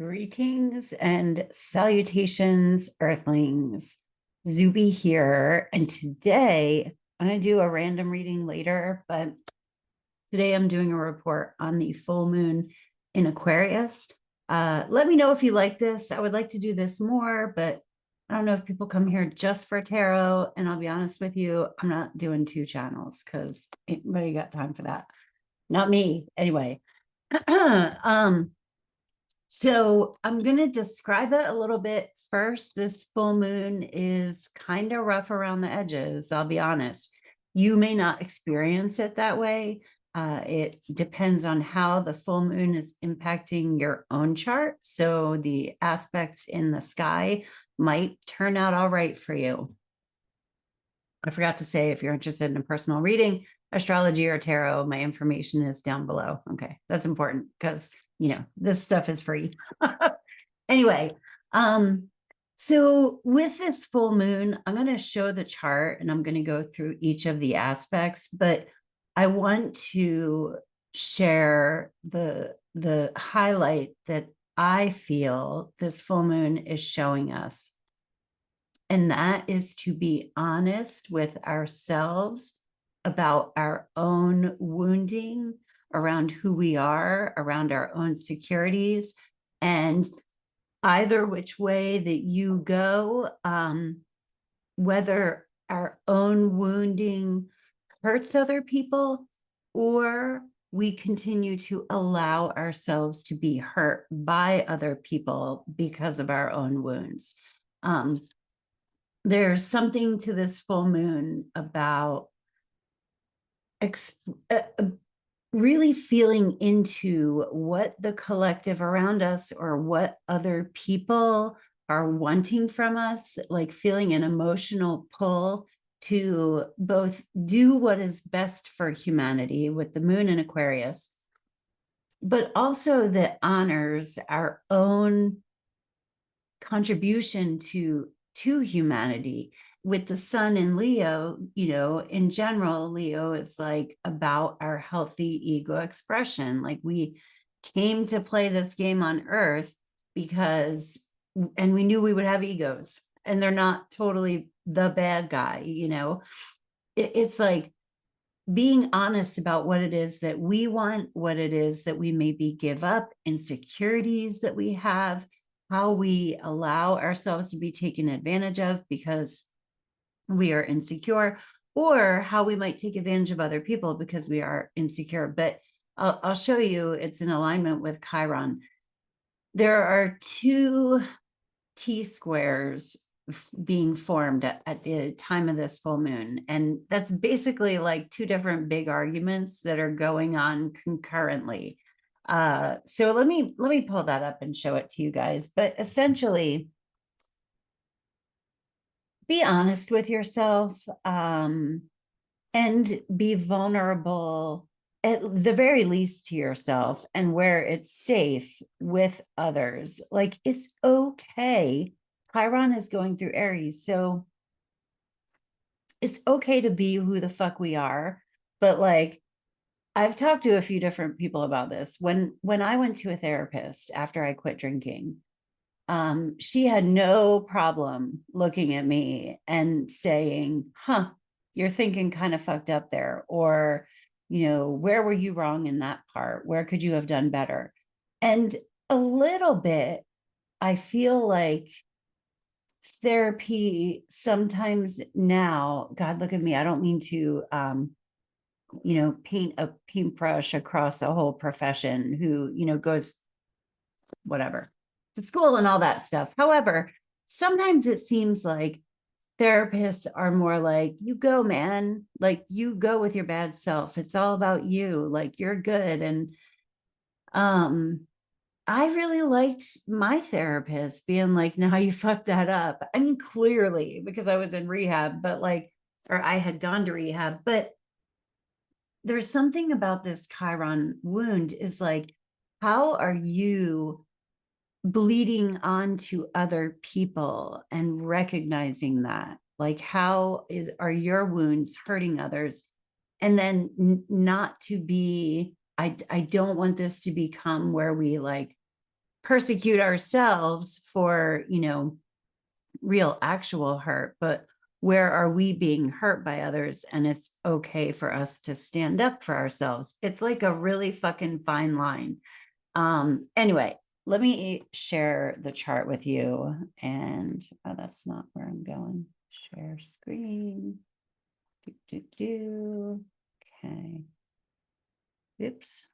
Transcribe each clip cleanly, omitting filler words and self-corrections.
Greetings and salutations, Earthlings. Zube here. And today I'm going to do a random reading later, but today I'm doing a report on the full moon in Aquarius. Let me know if you like this. I would like to do this more, but I don't know if people come here just for tarot. And I'll be honest with you, I'm not doing two channels because anybody got time for that? Not me. Anyway. So I'm going to describe it a little bit first. This full moon is kind of rough around the edges, I'll be honest. You may not experience it that way. It depends on how the full moon is impacting your own chart. So the aspects in the sky might turn out all right for you. I forgot to say, if you're interested in a personal reading, astrology or tarot, my information is down below. Okay, that's important because this stuff is free. Anyway, so with this full moon, I'm going to show the chart and I'm going to go through each of the aspects, but I want to share the highlight that I feel this full moon is showing us. And that is to be honest with ourselves about our own wounding, around who we are, around our own securities, and either which way that you go, whether our own wounding hurts other people or we continue to allow ourselves to be hurt by other people because of our own wounds. There's something to this full moon about really feeling into what the collective around us or what other people are wanting from us, like feeling an emotional pull to both do what is best for humanity with the moon in Aquarius, but also that honors our own contribution to humanity. With the sun in Leo, in general, Leo is like about our healthy ego expression. Like we came to play this game on Earth and we knew we would have egos, and they're not totally the bad guy. It's like being honest about what it is that we want, what it is that we maybe give up, insecurities that we have, how we allow ourselves to be taken advantage of because we are insecure, or how we might take advantage of other people because we are insecure. But I'll show you, it's in alignment with Chiron. There are two T-squares being formed at the time of this full moon. And that's basically like two different big arguments that are going on concurrently. So let me pull that up and show it to you guys. But essentially, be honest with yourself, and be vulnerable, at the very least to yourself, and where it's safe with others. Like, it's okay. Chiron is going through Aries, so it's okay to be who the fuck we are. But like, I've talked to a few different people about this. When I went to a therapist after I quit drinking, she had no problem looking at me and saying, you're thinking kind of fucked up there. Or, where were you wrong in that part? Where could you have done better? And a little bit, I feel like therapy sometimes now, God, look at me. I don't mean to, paint a paintbrush across a whole profession who, goes whatever to school and all that stuff. However, sometimes it seems like therapists are more like, you go, man, like you go with your bad self. It's all about you. Like, you're good. And I really liked my therapist being like, no, you fucked that up. I mean, clearly, because I was in rehab, but or I had gone to rehab, but there's something about this Chiron wound is like, how are you bleeding onto other people and recognizing that? Like, are your wounds hurting others? And then not to be, I don't want this to become where we like persecute ourselves for, real actual hurt, but where are we being hurt by others? And it's okay for us to stand up for ourselves. It's like a really fucking fine line. Anyway, let me share the chart with you. And that's not where I'm going. Share screen. Okay. Oops.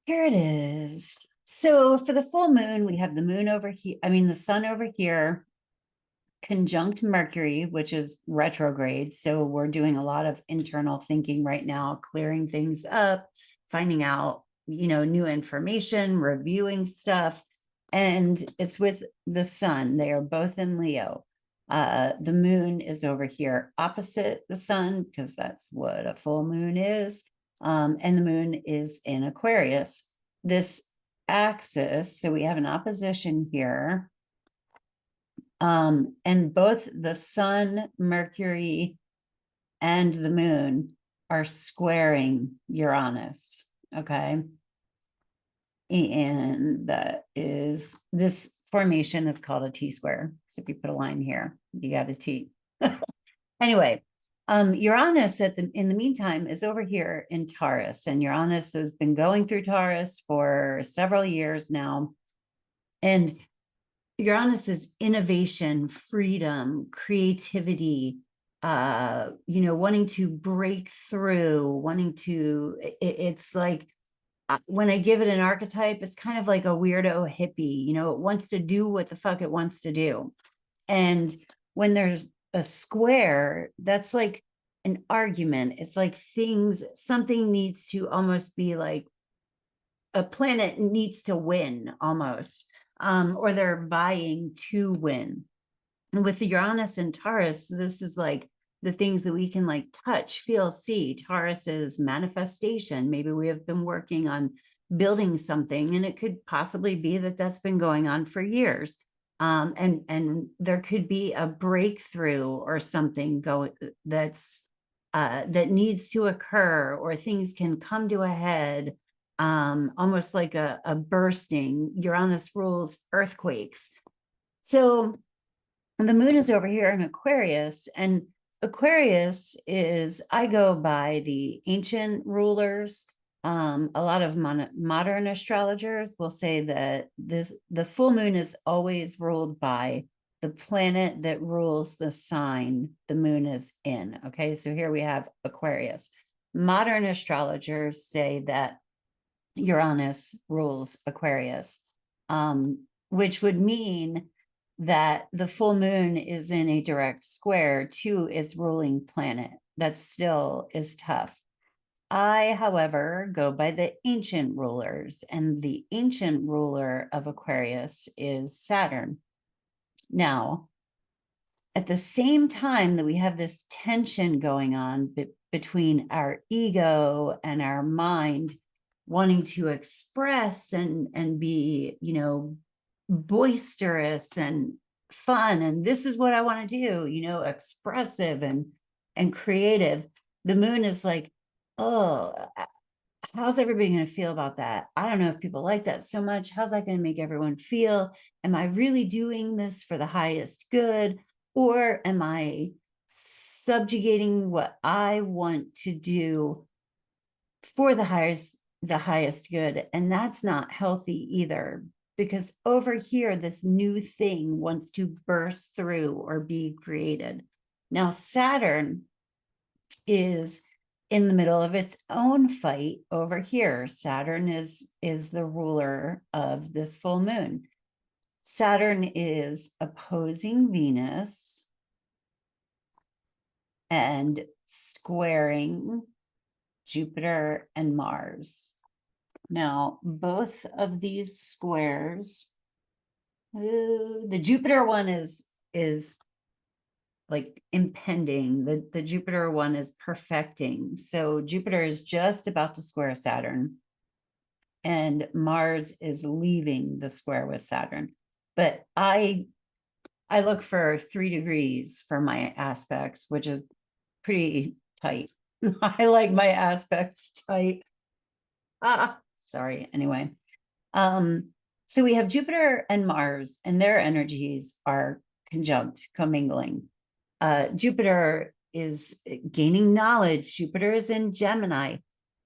Here it is. So for the full moon, we have the moon over here. I mean, the sun over here, conjunct Mercury, which is retrograde. So we're doing a lot of internal thinking right now, clearing things up, finding out, new information, reviewing stuff. And it's with the sun. They are both in Leo. The moon is over here opposite the sun, because that's what a full moon is. And the moon is in Aquarius. This axis, so we have an opposition here. And both the sun, Mercury, and the moon are squaring Uranus. Okay. And this formation is called a T-square. So if you put a line here, you got a T. Anyway, Uranus in the meantime is over here in Taurus, and Uranus has been going through Taurus for several years now. And Uranus is innovation, freedom, creativity, wanting to break through, it's like, when I give it an archetype, it's kind of like a weirdo hippie, it wants to do what the fuck it wants to do. And when there's a square, that's like an argument. It's like something needs to almost be like a planet needs to win almost. Or they're vying to win. And with the Uranus and Taurus, this is like the things that we can like touch, feel, see. Taurus is manifestation. Maybe we have been working on building something, and it could possibly be that that's been going on for years. And there could be a breakthrough or something that needs to occur, or things can come to a head. Almost like a bursting. Uranus rules earthquakes. So the moon is over here in Aquarius, and Aquarius is, I go by the ancient rulers. A lot of modern astrologers will say that the full moon is always ruled by the planet that rules the sign the moon is in. Okay, so here we have Aquarius. Modern astrologers say that Uranus rules Aquarius, which would mean that the full moon is in a direct square to its ruling planet. That still is tough. I, however, go by the ancient rulers, and the ancient ruler of Aquarius is Saturn. Now, at the same time that we have this tension going on between our ego and our mind, wanting to express and be, boisterous and fun, and this is what I want to do, expressive and creative. The moon is like, oh, how's everybody going to feel about that? I don't know if people like that so much. How's that going to make everyone feel? Am I really doing this for the highest good, or am I subjugating what I want to do for the highest good? And that's not healthy either, because over here, this new thing wants to burst through or be created. Now, Saturn is in the middle of its own fight over here. Saturn is the ruler of this full moon. Saturn is opposing Venus and squaring Jupiter and Mars. Now, both of these squares, the Jupiter one is like impending. The Jupiter one is perfecting. So Jupiter is just about to square Saturn, and Mars is leaving the square with Saturn. But I look for 3 degrees for my aspects, which is pretty tight. I like my aspects tight. Sorry. Anyway, So we have Jupiter and Mars, and their energies are conjunct, commingling. Jupiter is gaining knowledge. Jupiter is in Gemini.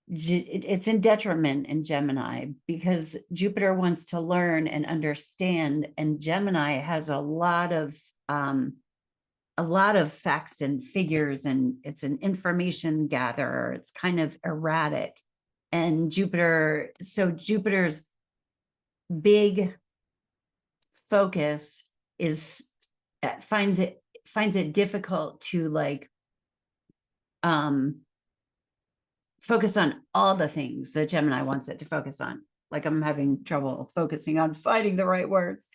It's in detriment in Gemini because Jupiter wants to learn and understand, and Gemini has a lot of facts and figures, and it's an information gatherer. It's kind of erratic. And Jupiter's big focus is finds it difficult to like focus on all the things that Gemini wants it to focus on. Like I'm having trouble focusing on finding the right words.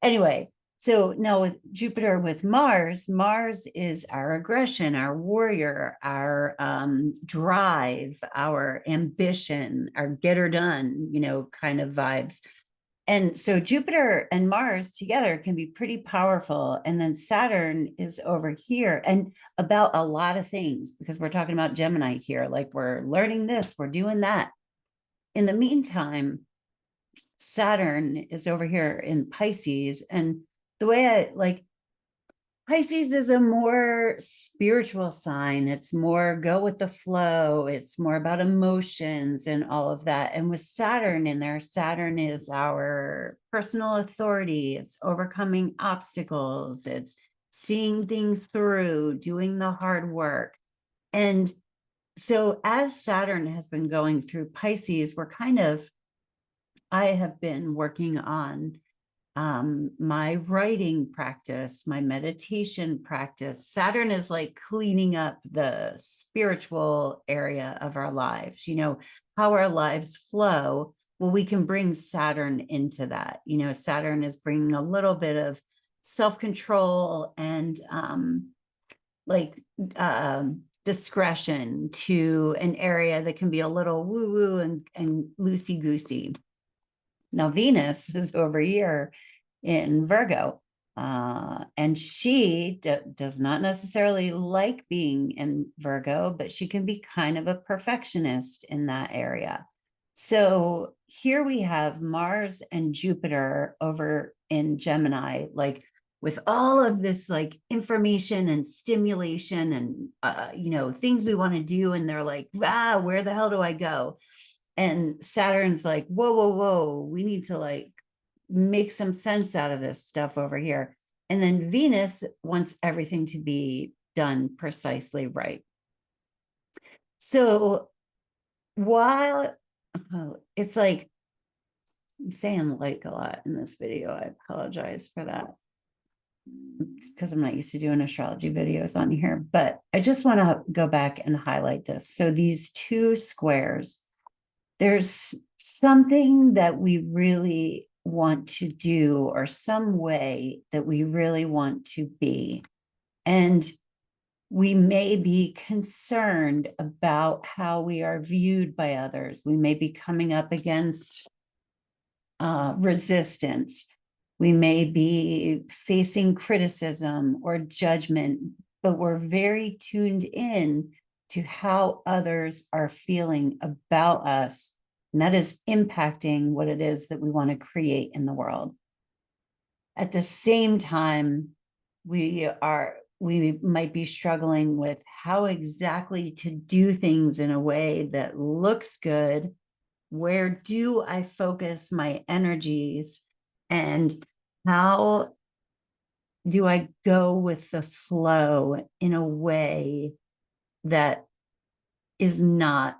Anyway, so now with Jupiter with Mars, Mars is our aggression, our warrior, our drive, our ambition, our get her done, kind of vibes. And so Jupiter and Mars together can be pretty powerful. And then Saturn is over here and about a lot of things, because we're talking about Gemini here. Like we're learning this, we're doing that. In the meantime, Saturn is over here in Pisces. And the way I like Pisces is a more spiritual sign. It's more go with the flow. It's more about emotions and all of that. And with Saturn in there, Saturn is our personal authority. It's overcoming obstacles. It's seeing things through, doing the hard work. And so as Saturn has been going through Pisces, I have been working on my writing practice, my meditation practice. Saturn is like cleaning up the spiritual area of our lives, how our lives flow. Well, we can bring Saturn into that. Saturn is bringing a little bit of self-control and discretion to an area that can be a little woo-woo and loosey-goosey. Now, Venus is over here in Virgo, and she does not necessarily like being in Virgo, but she can be kind of a perfectionist in that area. So here we have Mars and Jupiter over in Gemini, like with all of this like information and stimulation and, things we want to do. And they're like, where the hell do I go? And Saturn's like, whoa, we need to like make some sense out of this stuff over here. And then Venus wants everything to be done precisely right. So while it's like, I'm saying like a lot in this video, I apologize for that. It's because I'm not used to doing astrology videos on here, but I just want to go back and highlight this. So these two squares, there's something that we really want to do, or some way that we really want to be. And we may be concerned about how we are viewed by others. We may be coming up against resistance. We may be facing criticism or judgment, but we're very tuned in to how others are feeling about us. And that is impacting what it is that we want to create in the world. At the same time, we might be struggling with how exactly to do things in a way that looks good. Where do I focus my energies? And how do I go with the flow in a way that is not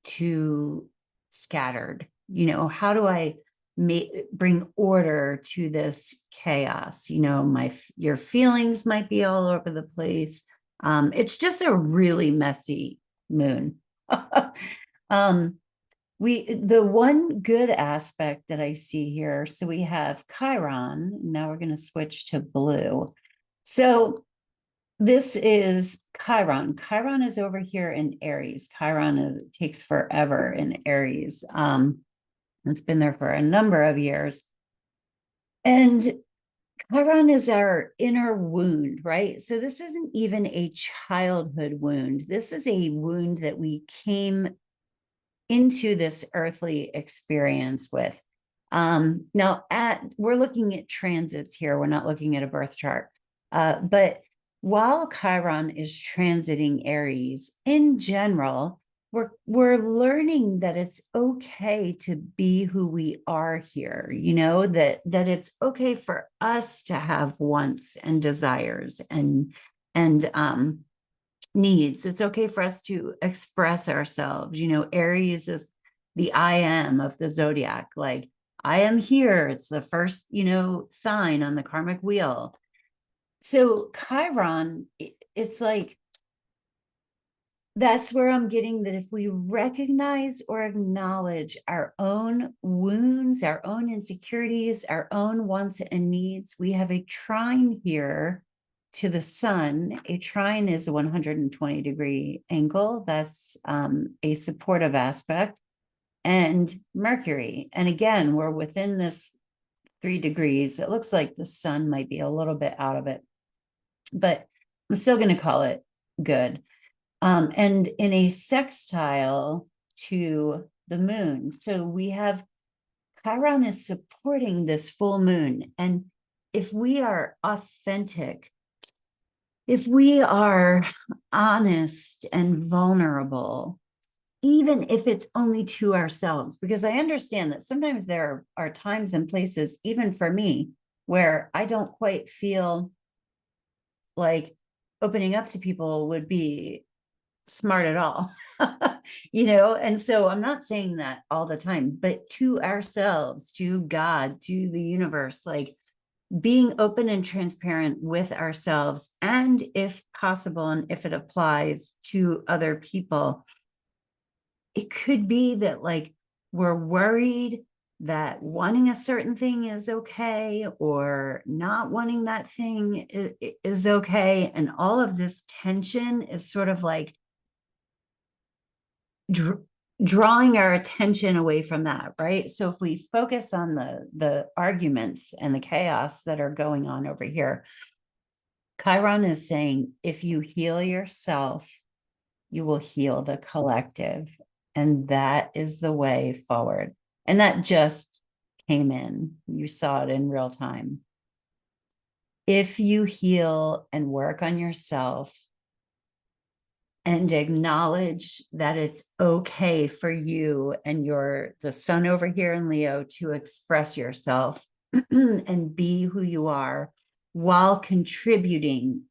too scattered? How do I bring order to this chaos? Your feelings might be all over the place. It's just a really messy moon. The one good aspect that I see here, so we have Chiron. Now we're going to switch to blue. So this is Chiron. Chiron is over here in Aries. Chiron takes forever in Aries. It's been there for a number of years. And Chiron is our inner wound, right? So this isn't even a childhood wound. This is a wound that we came into this earthly experience with. Now, we're looking at transits here. We're not looking at a birth chart. But while Chiron is transiting Aries, in general, we're learning that it's okay to be who we are here, that it's okay for us to have wants and desires and needs. It's okay for us to express ourselves. Aries is the I am of the zodiac. Like, I am here. It's the first, sign on the karmic wheel. So Chiron, it's like, that's where I'm getting that if we recognize or acknowledge our own wounds, our own insecurities, our own wants and needs, we have a trine here to the sun. A trine is a 120-degree angle. That's a supportive aspect. And Mercury. And again, we're within this 3 degrees. It looks like the sun might be a little bit out of it, but I'm still going to call it good. And in a sextile to the moon. So we have Chiron is supporting this full moon. And if we are authentic, if we are honest and vulnerable, even if it's only to ourselves, because I understand that sometimes there are times and places, even for me, where I don't quite feel like opening up to people would be smart at all. And so I'm not saying that all the time, but to ourselves, to God, to the universe, like being open and transparent with ourselves, and if possible, and if it applies to other people, it could be that like we're worried that wanting a certain thing is okay, or not wanting that thing is okay. And all of this tension is sort of like drawing our attention away from that, right? So if we focus on the arguments and the chaos that are going on over here, Chiron is saying, if you heal yourself, you will heal the collective. And that is the way forward. And that just came in. You saw it in real time. If you heal and work on yourself and acknowledge that it's okay for you and the sun over here in Leo to express yourself and be who you are while contributing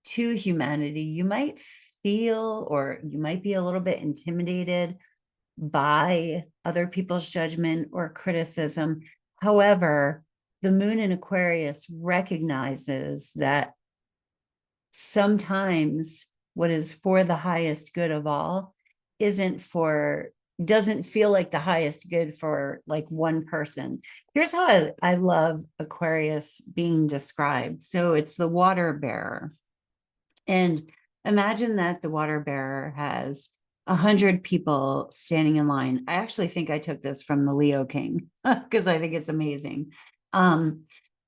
to humanity, you might feel, or you might be a little bit intimidated by other people's judgment or criticism. However, the moon in Aquarius recognizes that sometimes what is for the highest good of all doesn't feel like the highest good for like one person. Here's how I love Aquarius being described. So it's the water bearer. And imagine that the water bearer has 100 people standing in line. I actually think I took this from the Leo King because I think it's amazing.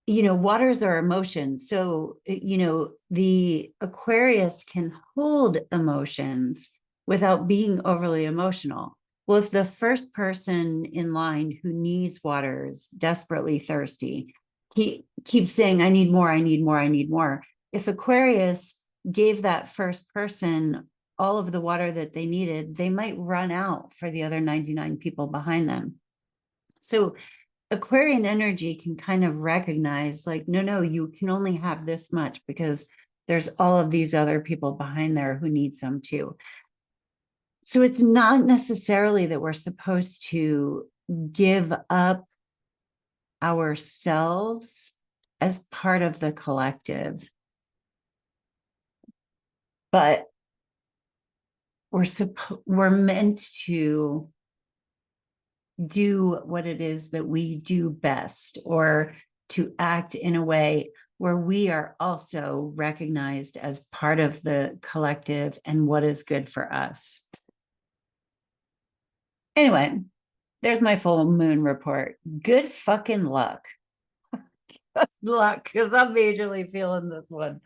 Waters are emotions. So, the Aquarius can hold emotions without being overly emotional. Well, if the first person in line who needs water is desperately thirsty, he keeps saying, I need more, I need more, I need more. If Aquarius gave that first person all of the water that they needed, they might run out for the other 99 people behind them. So Aquarian energy can kind of recognize like, no, you can only have this much because there's all of these other people behind there who need some too. So it's not necessarily that we're supposed to give up ourselves as part of the collective, but we're meant to do what it is that we do best, or to act in a way where we are also recognized as part of the collective and what is good for us. Anyway, there's my full moon report. Good fucking luck. Good luck, because I'm majorly feeling this one.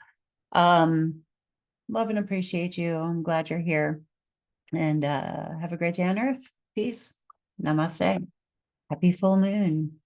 Love and appreciate you. I'm glad you're here. And have a great day on earth. Peace. Namaste. Happy full moon.